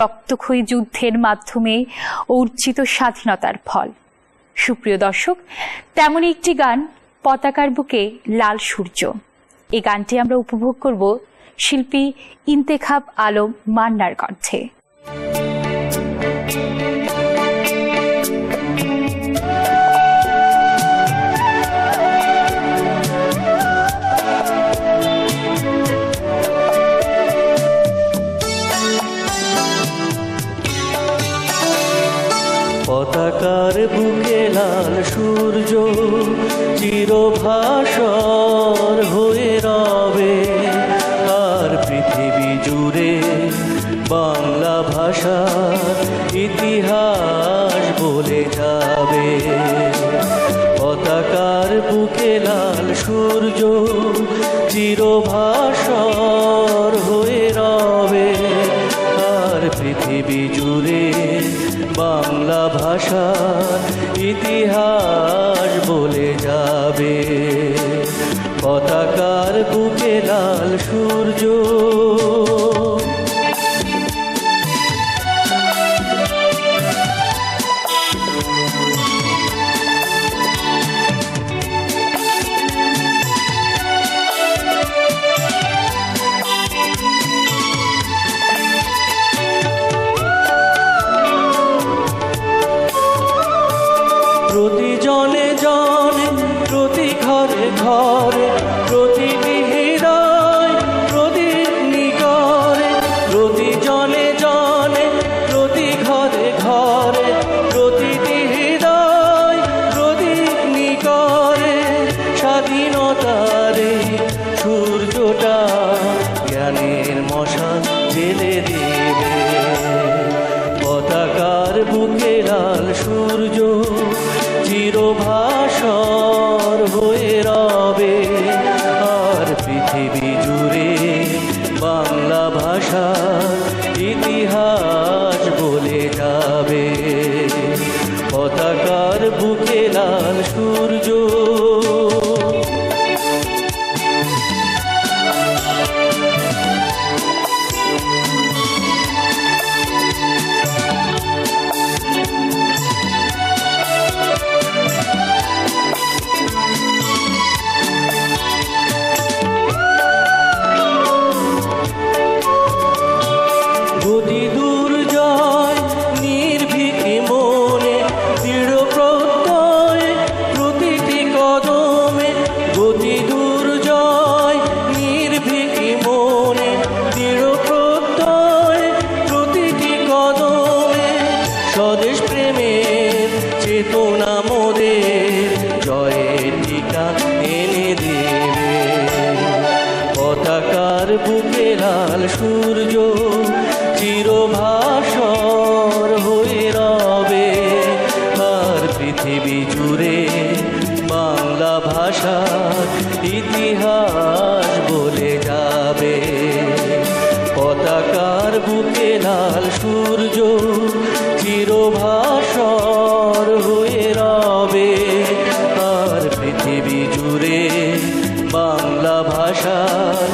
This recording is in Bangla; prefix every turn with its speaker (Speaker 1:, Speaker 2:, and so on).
Speaker 1: রক্তক্ষয়ী যুদ্ধের মাধ্যমে অর্জিত স্বাধীনতার ফল। সুপ্রিয় দর্শক, তেমনই একটি গান পতাকার বুকে লাল সূর্য। এই গানটি আমরা উপভোগ করব শিল্পী ইন্তেখাব আলম মান্নার কণ্ঠে।
Speaker 2: পতাকার বুকে লাল সূর্য চিরভাস্বর হয়ে রবে, আর পৃথিবী জুড়ে বাংলা ভাষার ইতিহাস বলে যাবে। পতাকার বুকে লাল সূর্য চিরভাস্বর হয়ে রবে, আর পৃথিবী জুড়ে বাংলা ভাষার ইতিহাস বলে যাবে। পতাকার বুকে লাল সূর্য। প্রতি জনে জনে, প্রতি ঘরে ঘরে, প্রতিটি হৃদয় প্রদীপ নিকরে। প্রতি জনে জনে, প্রতি ঘরে ঘরে, প্রতিটি হৃদয় প্রদীপ নিকরে। স্বাধীনতারে সূর্যটা জ্ঞানের মশাল জেলে দেবে। পতাকার বুকে লাল সূর্য চিরভাস্বর হয়ে রবে, আর পৃথিবী জুড়ে বাংলা ভাষার ইতিহাস বলে যাবে। পতাকার বুকে লাল সূর্য। গতি দুর্জয় নির্ভীকে মনে, দৃঢ় প্রত্যয় প্রতিটি কদমে। গতি দুর্জয় নির্ভীকে মনে, দৃঢ় প্রত্যয় প্রতিটি কদমে। স্বদেশ প্রেমের চেতনা মোদের জয়ের টিকা এনে দেবে। পতাকার বুকে লাল সূর্য চিরভাস্বর হয়ে রবে, আর পৃথিবী জুড়ে বাংলা ভাষার ইতিহাস বলে যাবে। পতাকার বুকে লাল সূর্য চিরভাস্বর হয়ে রবে, আর পৃথিবী জুড়ে বাংলা ভাষার